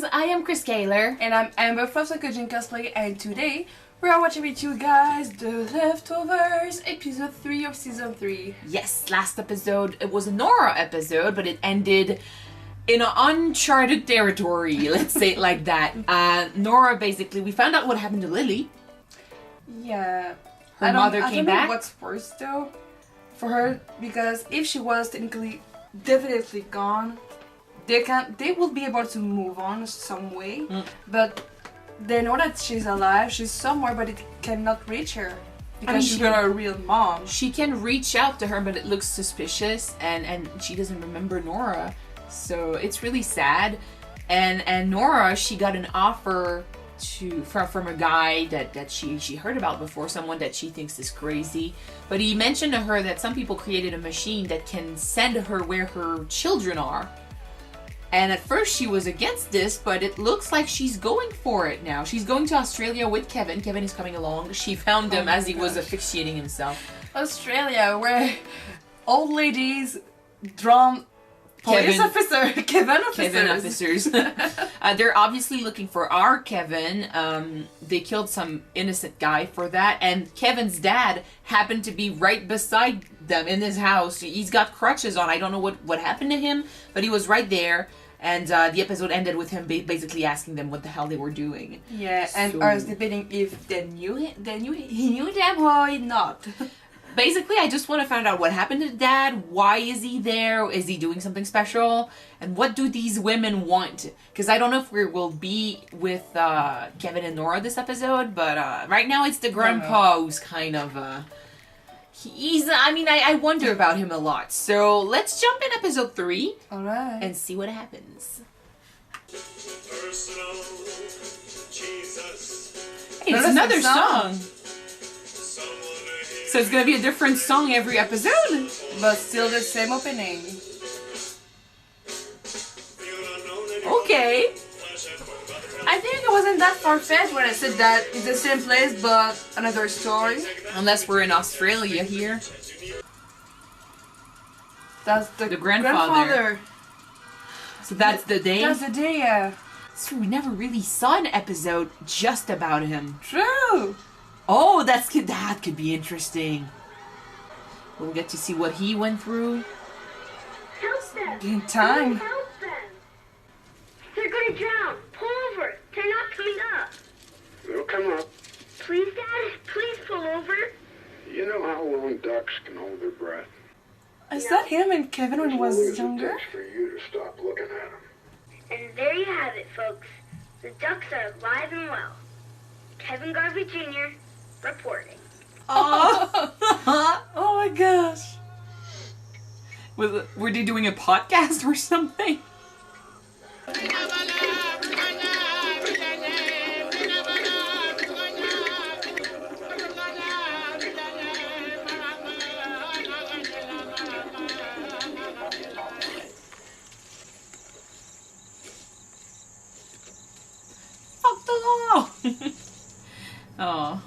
I am Chris Kaler. And I'm Amber from Sakujin Cosplay, and today we are watching with you guys The Leftovers, episode 3 of season 3. Yes, last episode, it was a Nora episode, but it ended in an uncharted territory, let's say it like that. Nora, basically, we found out what happened to Lily. Yeah. Her mother came back. I don't know what's worse though for her, because if she was technically definitely gone, they will be able to move on some way, but they know that she's alive, she's somewhere, but it cannot reach her because she's not a real mom. She can reach out to her, but it looks suspicious, and she doesn't remember Nora, so it's really sad. And Nora, she got an offer from a guy that she heard about before, someone that she thinks is crazy, but he mentioned to her that some people created a machine that can send her where her children are. And at first she was against this, but it looks like she's going for it now. She's going to Australia with Kevin. Kevin is coming along. She found him as he was asphyxiating himself. Australia, where old ladies drown Kevin officers. They're obviously looking for our Kevin. They killed some innocent guy for that, and Kevin's dad happened to be right beside them in this house. He's got crutches on. I don't know what happened to him, but he was right there. And the episode ended with him basically asking them what the hell they were doing. Yeah, and I was debating if he knew them or not. Basically, I just want to find out what happened to Dad. Why is he there? Is he doing something special? And what do these women want? Because I don't know if we will be with Kevin and Nora this episode, but right now it's the grandpa who's kind of... I wonder about him a lot. So let's jump in episode 3. Alright. And see what happens. Hey, it's another song. So it's gonna be a different song every episode? But still the same opening. Okay. I think it wasn't that far-fetched when I said that it's the same place but another story. Unless we're in Australia here. That's the grandfather. So that's the day? That's the day, yeah. So we never really saw an episode just about him. True. Oh, that could be interesting. We'll get to see what he went through. Help them! In time. Help them! They're gonna drown! Pull over! They're not coming up! They'll come up. Please, Dad, please pull over. You know how long ducks can hold their breath? Is that him and Kevin when he was As long as younger? it takes for you to stop looking at them. And there you have it, folks. The ducks are alive and well. Kevin Garvey Jr. reporting. Oh, Oh my gosh. were they doing a podcast or something? Fuck the law! Oh.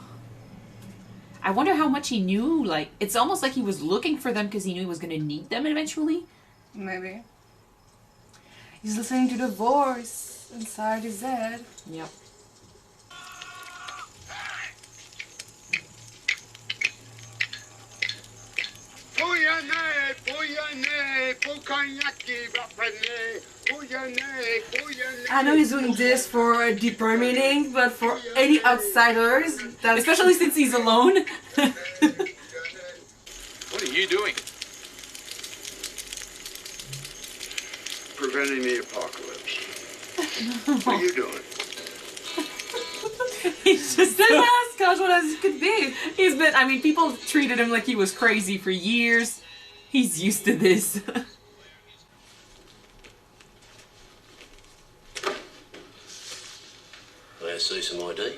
I wonder how much he knew. Like, it's almost like he was looking for them because he knew he was going to need them eventually. Maybe. He's listening to the voice inside his head. Yep. I know he's doing this for a deeper meaning, but for any outsiders, that's... Especially since he's alone. What are you doing? Preventing the apocalypse. What are you doing? He's just This mascot, what else it could be? He's been, I mean, people treated him like he was crazy for years. He's used to this. May I see some ID?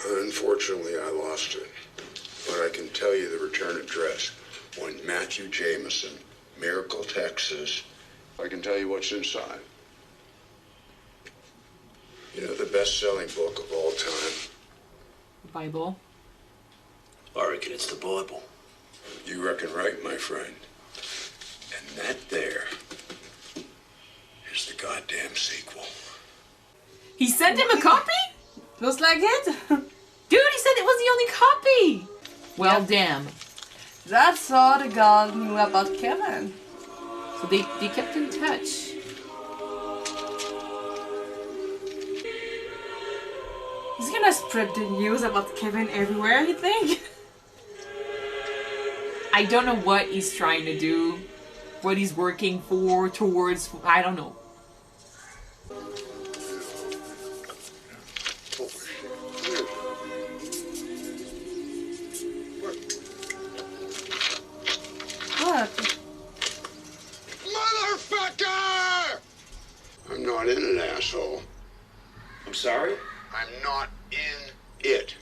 Unfortunately, I lost it. But I can tell you the return address. One Matthew Jameson, Miracle, Texas. I can tell you what's inside. You know, the best-selling book of all time. Bible. I reckon it's the Bible. You reckon right, my friend. And that there is the goddamn sequel. He sent him a copy? Looks like it. Dude, he said it was the only copy! Well, Yep. damn. That's all the God knew about Kevin. So they kept in touch. He's gonna spread the news about Kevin everywhere, you think? I don't know what he's trying to do. What he's working for, towards, I don't know. What? Motherfucker! I'm not in it, asshole. I'm sorry? I'm not in it.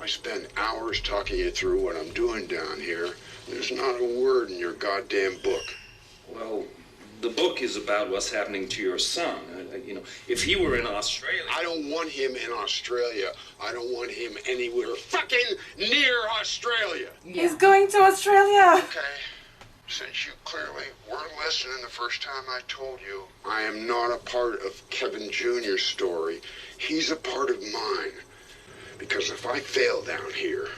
I spend hours talking you through what I'm doing down here. There's not a word in your goddamn book. Well, the book is about what's happening to your son. You know, if he were in Australia... I don't want him in Australia. I don't want him anywhere fucking near Australia. He's going to Australia. Okay. Since you clearly weren't listening the first time I told you, I am not a part of Kevin Jr.'s story. He's a part of mine. Because if I fail down here,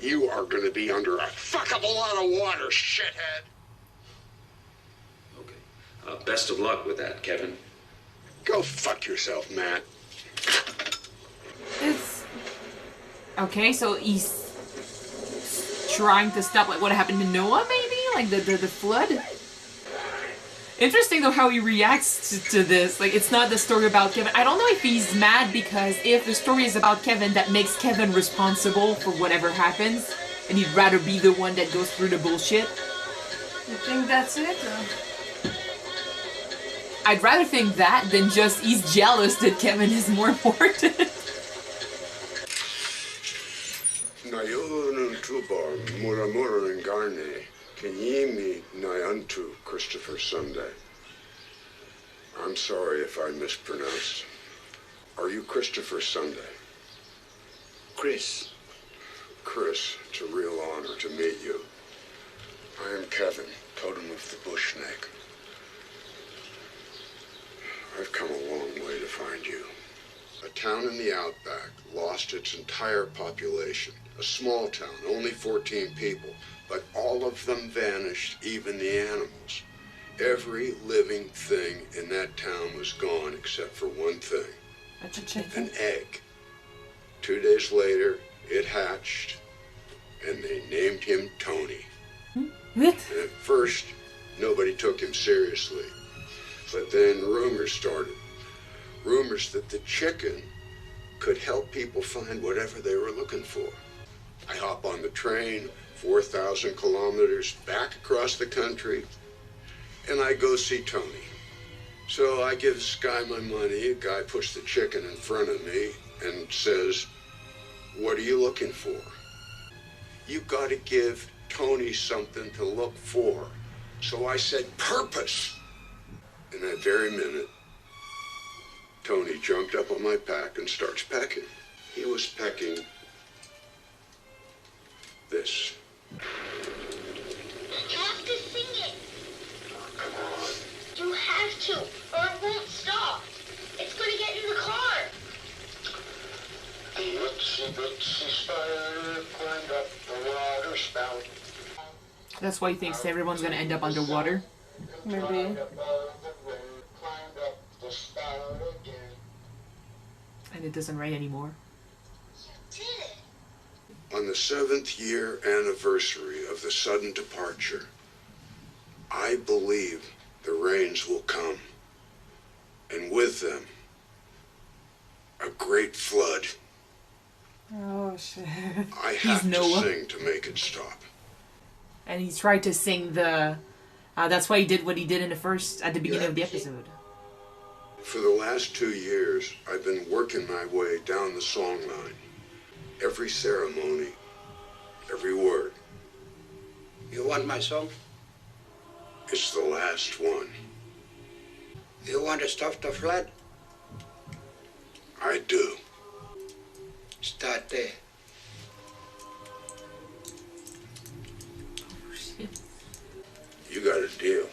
you are going to be under a fuck of a lot of water, shithead. Okay. Best of luck with that, Kevin. Go fuck yourself, Matt. It's Okay, so he's trying to stop like what happened to Noah, maybe? Like the flood? Interesting though how he reacts to this. Like, it's not the story about Kevin. I don't know if he's mad because if the story is about Kevin, that makes Kevin responsible for whatever happens, and he'd rather be the one that goes through the bullshit. You think that's it? I'd rather think that than just he's jealous that Kevin is more important. Nayon tubar muramura ngarne kenyimi nayantu Christopher Sunday. I'm sorry if I mispronounced. Are you Christopher Sunday? Chris. Chris, it's a real honor to meet you. I am Kevin, totem of the bush snake. I've come a long way to find you. A town in the outback lost its entire population. A small town, only 14 people, but all of them vanished, even the animals. Every living thing in that town was gone except for one thing, That's a chicken. an egg. 2 days later, it hatched, and they named him Tony. What? And at first, nobody took him seriously. But then rumors started. Rumors that the chicken could help people find whatever they were looking for. I hop on the train, 4,000 kilometers back across the country, and I go see Tony. So I give this guy my money. A guy puts the chicken in front of me and says, "What are you looking for?" You got to give Tony something to look for. So I said, "Purpose." In that very minute, Tony jumped up on my pack and starts pecking. He was pecking this. You have to sing it. Oh, come on. You have to, or it won't stop. It's gonna get in the car. The itsy bitsy spider climbed up the water spout. That's why he thinks everyone's gonna end up underwater. Maybe. Climbed up the spout again. And it doesn't rain anymore. Did it? On the 7th year anniversary of the sudden departure, I believe the rains will come, and with them, a great flood. Oh shit. I have to Noah. sing to make it stop. And he tried to sing the... that's why he did what he did in the first... at the beginning of the episode. For the last 2 years, I've been working my way down the song line. Every ceremony, every word. You want my song? It's the last one. You want to stop the flood? I do. Start there. You got a deal.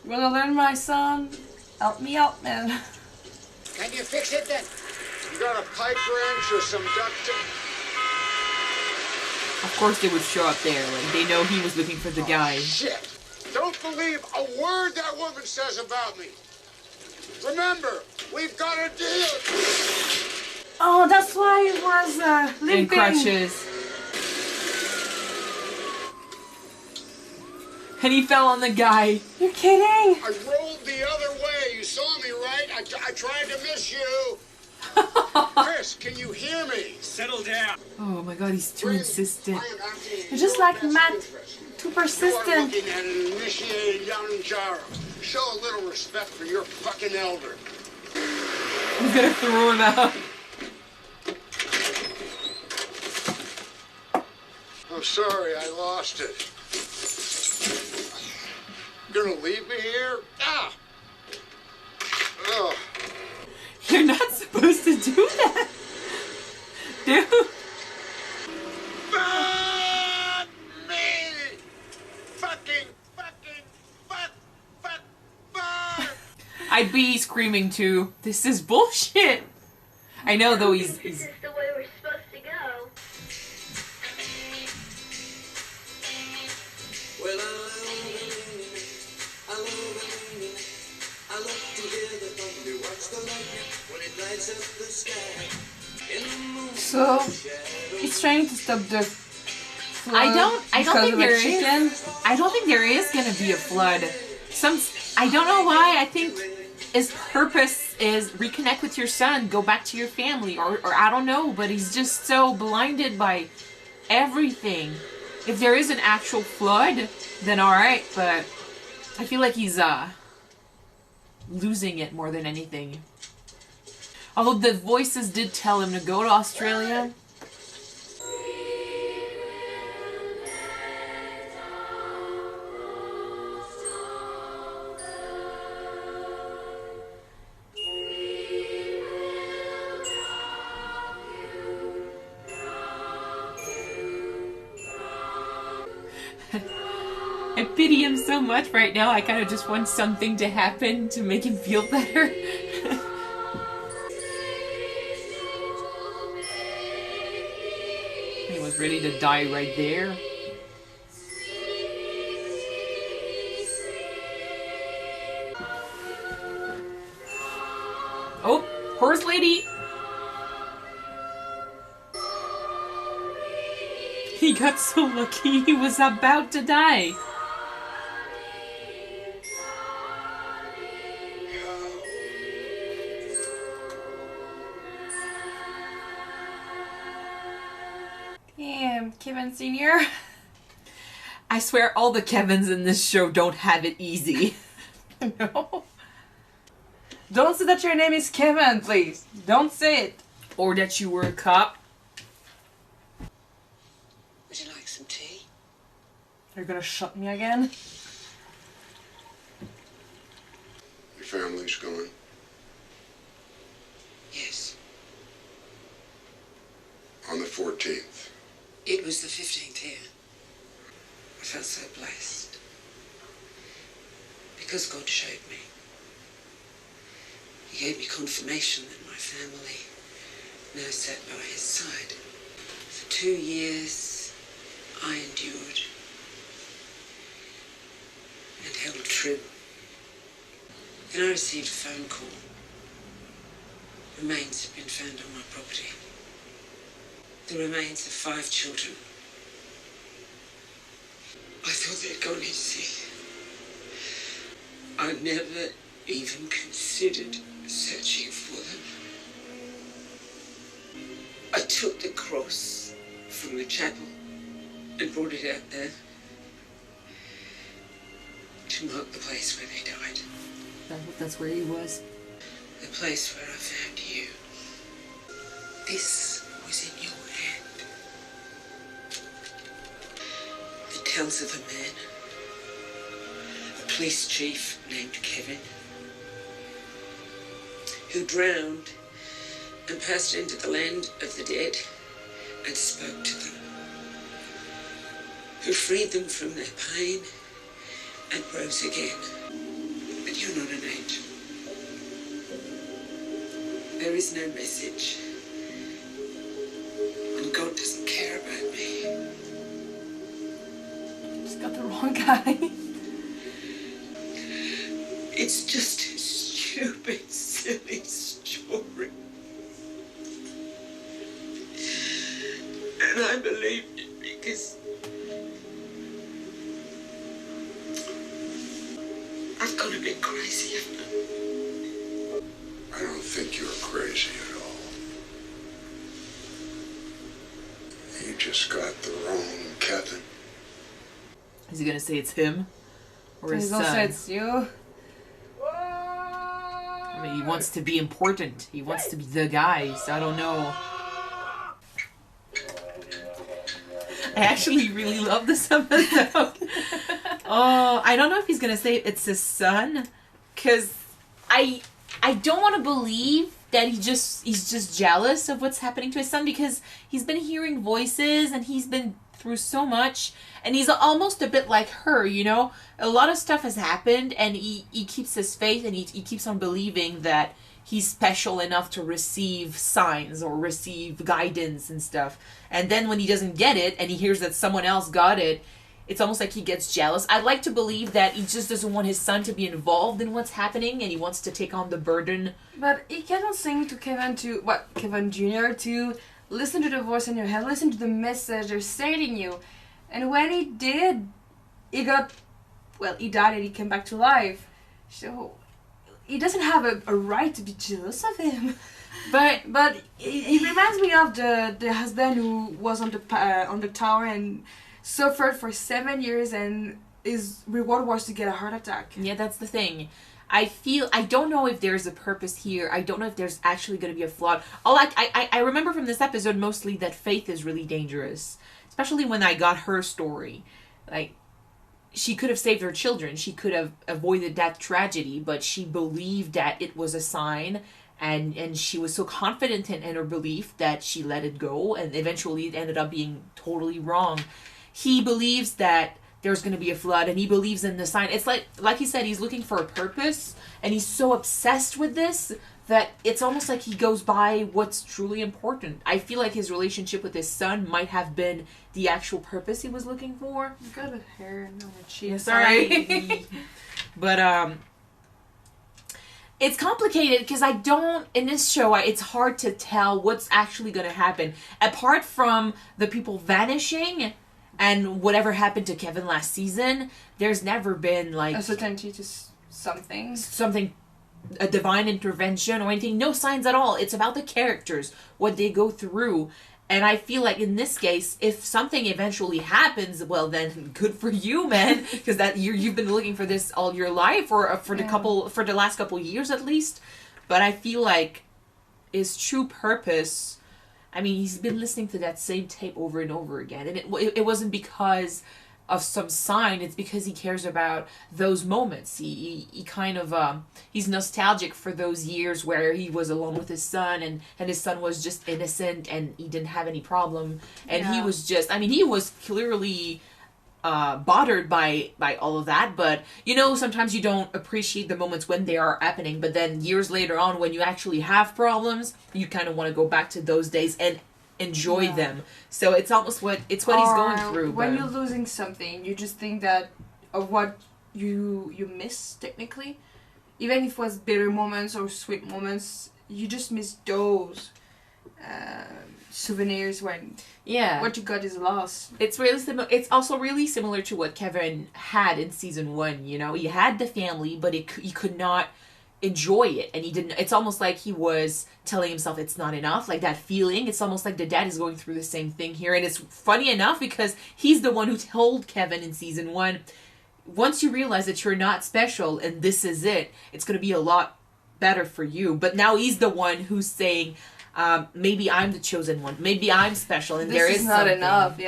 You wanna learn, my son? Help me out, man. Can you fix it then? You got a pipe wrench or some duct tape? Of course they would show up there. Like, they know he was looking for the guy. Shit! Don't believe a word that woman says about me. Remember, we've got a deal. Oh, that's why it was And limping. crutches. And he fell on the guy. You're kidding? I rolled the other way. You saw me, right? I tried to miss you. Chris, can you hear me? Settle down. Oh my god, he's too insistent. I am acting in You're just your like best Matt, interest. too You are persistent. looking at an initiated young Jaro. Show a little respect for your fucking elder. He's gonna throw him out. I'm sorry, I lost it. Gonna leave me here? Ah! Oh. You're not supposed to do that. Dude. Fuck me! Fuck! I'd be screaming too. This is bullshit. I know though This is the way we're supposed to go. Well, I look together from we watch the lightning when it lights up the sky. In the moon, So, he's trying to stop the flood I don't because think of there a is. chicken. I don't think there is gonna be a flood. I don't know why. I think his purpose is reconnect with your son, go back to your family, or I don't know. But he's just so blinded by everything. If there is an actual flood, then all right. But I feel like he's losing it more than anything. Although the voices did tell him to go to Australia. I pity him so much right now. I kind of just want something to happen to make him feel better. He was ready to die right there. Oh, horse lady! He got so lucky, he was about to die. Damn, Kevin Sr. I swear all the Kevins in this show don't have it easy. No. Don't say that your name is Kevin, please. Don't say it. Or that you were a cop. would you like some tea? You're gonna shut me again? Your family's gone. Yes. On the 14th. It was the 15th here. I felt so blessed. Because God showed me. He gave me confirmation that my family now sat by his side. For 2 years, I endured and held true. Then I received a phone call. Remains have been found on my property. The remains of 5 children. I thought they'd gone at sea. I never even considered searching for them. I took the cross from the chapel and brought it out there to mark the place where they died. That's where he was. The place where I found you. This was in your hand. It tells of a man, a police chief named Kevin, who drowned and passed into the land of the dead and spoke to them, who freed them from their pain and rose again. But you're not an angel. there is no message. And God doesn't care about me. Just got the wrong guy. It's just a stupid, silly story. And I believed it because I've got a bit crazy, haven't I? I don't think you're crazy at all. You just got the wrong Kevin. Is he gonna say it's him? Or his He's son? also it's you. I mean, he wants to be important. He wants to be the guy, so I don't know. I actually really love this episode. Oh, I don't know if he's gonna say it's his son, because I don't want to believe that he's just jealous of what's happening to his son, because he's been hearing voices and he's been through so much, and he's almost a bit like her, you know? A lot of stuff has happened, and he keeps his faith, and he keeps on believing that he's special enough to receive signs or receive guidance and stuff. And then when he doesn't get it, and he hears that someone else got it, it's almost like he gets jealous. I'd like to believe that he just doesn't want his son to be involved in what's happening, and he wants to take on the burden. But he kept on saying to Kevin Kevin Jr. to listen to the voice in your head, listen to the message they're sending you. And when he did, he died and he came back to life. So he doesn't have a right to be jealous of him. But it reminds me of the husband who was on the tower and suffered for 7 years, and his reward was to get a heart attack. Yeah, that's the thing. I don't know if there's a purpose here. I don't know if there's actually going to be a flaw. I remember from this episode mostly that Faith is really dangerous. Especially when I got her story. Like, she could have saved her children. She could have avoided that tragedy, but she believed that it was a sign, and she was so confident in her belief that she let it go, and eventually it ended up being totally wrong. He believes that there's going to be a flood, and he believes in the sign. It's like he said, he's looking for a purpose, and he's so obsessed with this that it's almost like he goes by what's truly important. I feel like his relationship with his son might have been the actual purpose he was looking for. You got a hair on your cheek. Sorry. But it's complicated because in this show, it's hard to tell what's actually going to happen. Apart from the people vanishing and whatever happened to Kevin last season, there's never been like a certainty to something, a divine intervention or anything. No signs at all. It's about the characters, what they go through. And I feel like in this case, if something eventually happens, well then good for you, man, because that you've been looking for this all your life, or for the last couple years at least. But I feel like his true purpose, I mean, he's been listening to that same tape over and over again, and it wasn't because of some sign. It's because he cares about those moments. He kind of he's nostalgic for those years where he was alone with his son, and his son was just innocent and he didn't have any problem, and he was just, I mean, he was clearly bothered by all of that. But you know, sometimes you don't appreciate the moments when they are happening, but then years later on, when you actually have problems, you kind of want to go back to those days and enjoy them. So it's almost what he's going through. When you're losing something, you just think that of what you miss technically, even if it was bitter moments or sweet moments, you just miss those souvenirs when what you got is lost. It's really similar. It's also really similar to what Kevin had in season 1. You know, he had the family, but he could not enjoy it, and he didn't. It's almost like he was telling himself it's not enough, like that feeling. It's almost like the dad is going through the same thing here, and it's funny enough because he's the one who told Kevin in season 1, once you realize that you're not special and this is it's going to be a lot better for you. But now he's the one who's saying, maybe I'm the chosen one, maybe I'm special, and this there is not something. enough.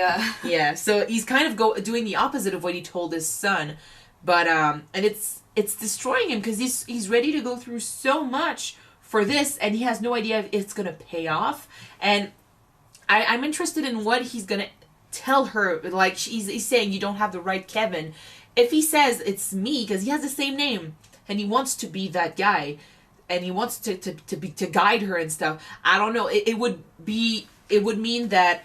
Yeah, so he's kind of doing the opposite of what he told his son. But and it's destroying him because he's ready to go through so much for this, and he has no idea if it's going to pay off. And I'm interested in what he's going to tell her. Like, he's saying, you don't have the right Kevin. If he says it's me, because he has the same name and he wants to be that guy, and he wants to guide her and stuff. I don't know. It would mean that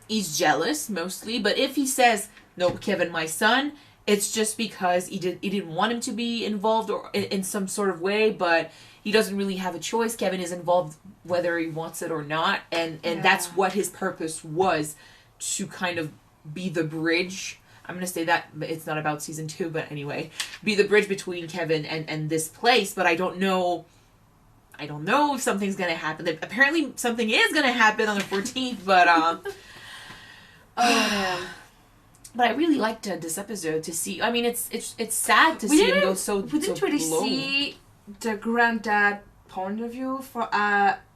he's jealous mostly. But if he says, "No, Kevin, my son," it's just because he didn't want him to be involved or in some sort of way, but he doesn't really have a choice. Kevin is involved whether he wants it or not, and that's what his purpose was, to kind of be the bridge. I'm going to say that it's not about season 2, but anyway, be the bridge between Kevin and this place. But I don't know if something's going to happen. Apparently something is going to happen on the 14th, but but I really liked this episode to see. I mean, it's sad to see him go so we didn't really low. see the granddad point of view for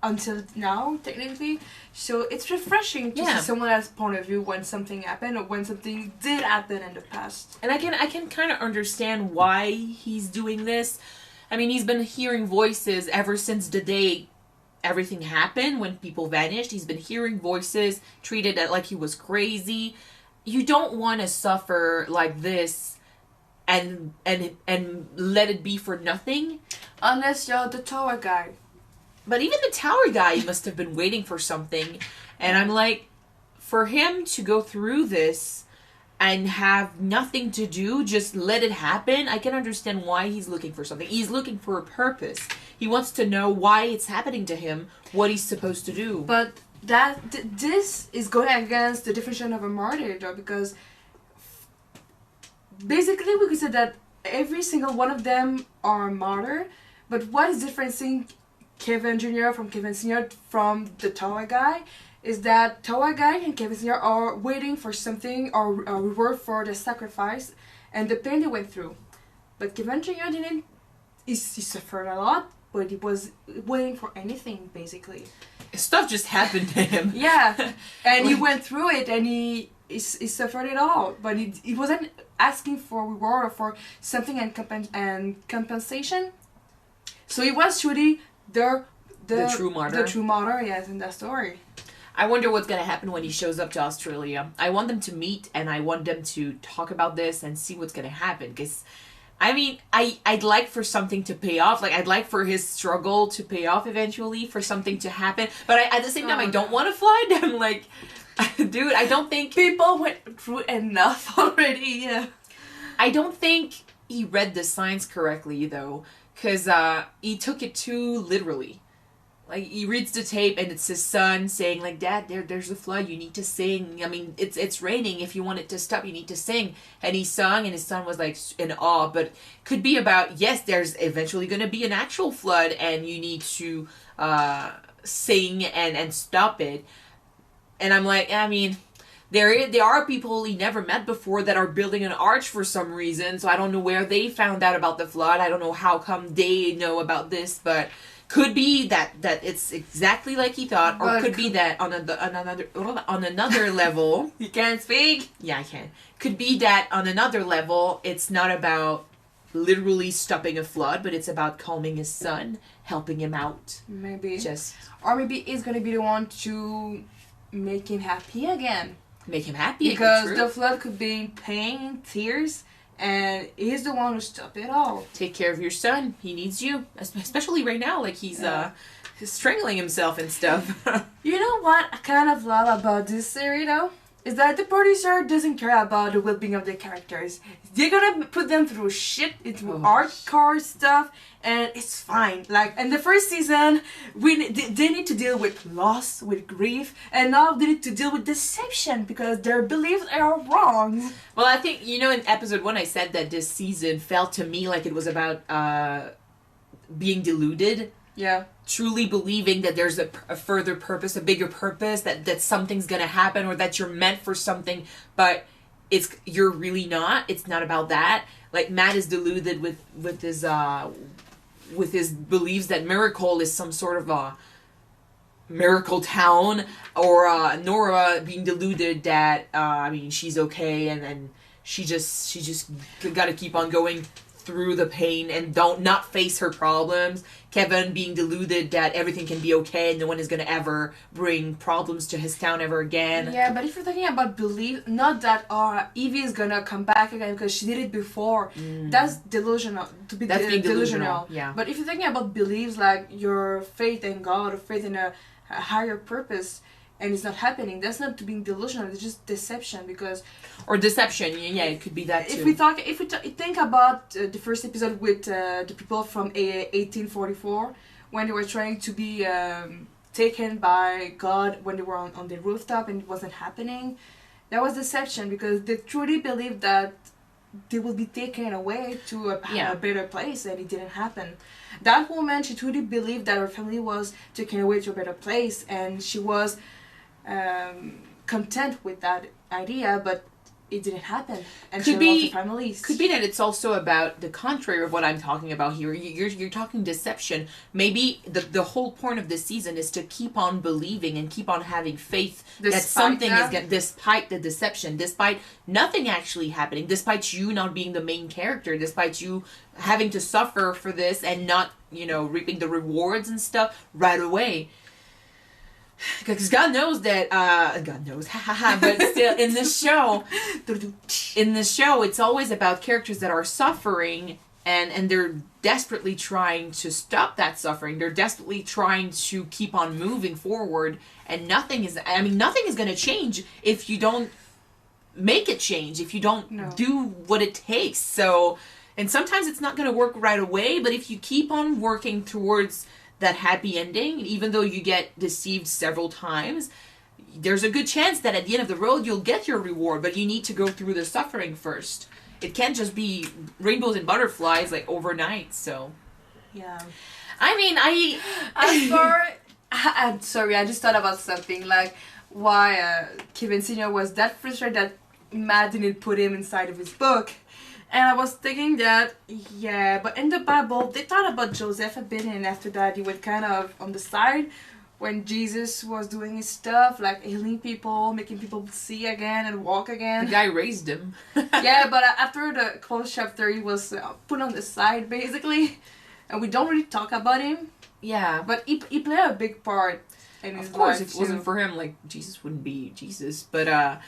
until now, technically. So it's refreshing to see someone else's point of view when something happened or when something did happen in the past. And I can kind of understand why he's doing this. I mean, he's been hearing voices ever since the day everything happened, when people vanished. He's been hearing voices, treated it like he was crazy. You don't want to suffer like this and let it be for nothing. Unless you're the tower guy. But even the tower guy must have been waiting for something. And I'm like, for him to go through this and have nothing to do, just let it happen, I can understand why he's looking for something. He's looking for a purpose. He wants to know why it's happening to him, what he's supposed to do. But this is going against the definition of a martyr, though, because basically we could say that every single one of them are a martyr, but what is differencing Kevin Jr. from Kevin Sr. from the Tower guy is that Tower guy and Kevin Sr. are waiting for something or a reward for the sacrifice and the pain they went through. But Kevin Jr. didn't. He suffered a lot, but he was waiting for anything, basically. Stuff just happened to him. Yeah, and he went through it, and he suffered it all, but he wasn't asking for reward or for something and compensation. So he was truly the true martyr. The true martyr, yes, in that story. I wonder what's going to happen when he shows up to Australia. I want them to meet, and I want them to talk about this and see what's going to happen. Because, I mean, I'd like for something to pay off. Like, I'd like for his struggle to pay off eventually, for something to happen. But at the same time, I don't want to fly them. Like, dude, I don't think... People went through enough already, yeah. I don't think he read the signs correctly, though. Because he took it too literally. Like, he reads the tape and it's his son saying, like, "Dad, there's a flood, you need to sing. I mean, it's raining. If you want it to stop, you need to sing." And he sung, and his son was, like, in awe. But could be about, yes, there's eventually going to be an actual flood, and you need to sing and stop it. And I'm like, I mean, there are people he never met before that are building an arch for some reason. So I don't know where they found out about the flood. I don't know how come they know about this, but... Could be that it's exactly like he thought, or could be that on another level. You can't speak? Yeah, I can. Could be that on another level, it's not about literally stopping a flood, but it's about calming his son, helping him out. Maybe. Or maybe he's gonna be the one to make him happy again. Make him happy because again, the flood could be pain, tears. And he's the one who stopped it all. Take care of your son. He needs you. Especially right now. Like, he's strangling himself and stuff. You know what I kind of love about this series, though? Is that the producer doesn't care about the well-being of the characters. They're gonna put them through shit, into hardcore stuff, and it's fine. Like, in the first season, they need to deal with loss, with grief, and now they need to deal with deception because their beliefs are wrong. Well, I think, you know, in episode 1 I said that this season felt to me like it was about being deluded. Yeah. Truly believing that there's a further purpose, a bigger purpose, that something's gonna happen, or that you're meant for something, but you're really not. It's not about that. Like, Matt is deluded with his beliefs that Miracle is some sort of a miracle town, or Nora being deluded that I mean, she's okay, and then she just gotta keep on going through the pain and don't not face her problems. Kevin being deluded that everything can be okay and no one is going to ever bring problems to his town ever again. Yeah, but if you're talking about belief, not that Evie is gonna come back again because she did it before. That's delusional. That's being delusional. Yeah. But if you're thinking about beliefs, like your faith in God or faith in a higher purpose, and it's not happening, that's not being delusional. It's just deception. Because or deception. Yeah, it could be that too. If we think about the first episode with the people from 1844 when they were trying to be taken by God when they were on the rooftop and it wasn't happening, that was deception because they truly believed that they will be taken away to a better place, and it didn't happen. That woman, she truly believed that her family was taken away to a better place, and she was content with that idea, but it didn't happen, and she lost her families. Could be that it's also about the contrary of what I'm talking about here. You're talking deception. Maybe the whole point of this season is to keep on believing and keep on having faith that something is going, despite the deception, despite nothing actually happening, despite you not being the main character, despite you having to suffer for this and not, reaping the rewards and stuff right away. Because God knows that, God knows, but still, in this show, it's always about characters that are suffering, and they're desperately trying to stop that suffering. They're desperately trying to keep on moving forward, and nothing is going to change if you don't make it change, if you don't do what it takes. So, and sometimes it's not going to work right away, but if you keep on working towards that happy ending, even though you get deceived several times, there's a good chance that at the end of the road you'll get your reward, but you need to go through the suffering first. It can't just be rainbows and butterflies like overnight. So yeah, I'm sorry, I just thought about something, like why Kevin Sr. was that frustrated that Matt didn't put him inside of his book. And I was thinking that, but in the Bible, they thought about Joseph a bit, and after that, he went kind of on the side when Jesus was doing his stuff, like healing people, making people see again and walk again. The guy raised him. Yeah, but after the close chapter, he was put on the side, basically, and we don't really talk about him. Yeah. But he played a big part in his life. Of course, if it wasn't for him, Jesus wouldn't be Jesus. But I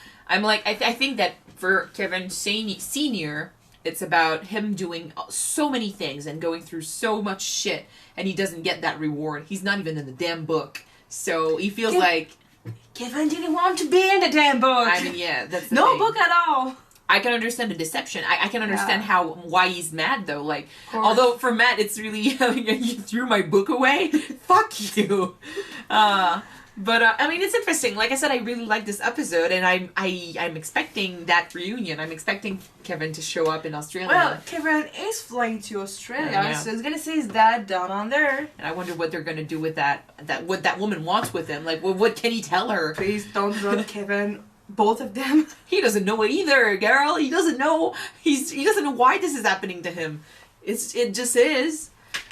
think that for Kevin Sr., it's about him doing so many things and going through so much shit, and he doesn't get that reward. He's not even in the damn book. So he feels like... Kevin didn't want to be in the damn book. That's the no thing. book at all. I can understand the deception. I can understand why he's mad, though. Although for Matt, it's really... you threw my book away? Fuck you. But it's interesting. Like I said, I really like this episode, and I'm expecting that reunion. I'm expecting Kevin to show up in Australia. Well, Kevin is flying to Australia, so he's gonna see his dad down on there. And I wonder what they're gonna do with that what that woman wants with him. Like, what can he tell her? Please don't run Kevin. Both of them. He doesn't know it either, girl. He doesn't know. He doesn't know why this is happening to him. It just is.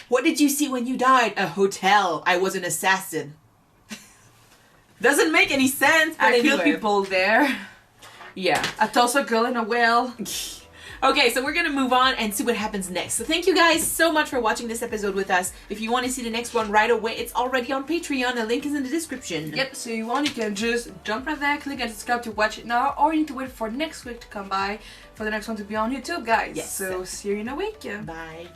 What did you see when you died? A hotel. I was an assassin. Doesn't make any sense. But I kill people there. Yeah. I toss a girl in a well. Okay, so we're going to move on and see what happens next. So thank you guys so much for watching this episode with us. If you want to see the next one right away, it's already on Patreon. The link is in the description. Yep, so you can just jump right there, click and subscribe to watch it now, or you need to wait for next week to come by for the next one to be on YouTube, guys. Yes. So see you in a week. Bye.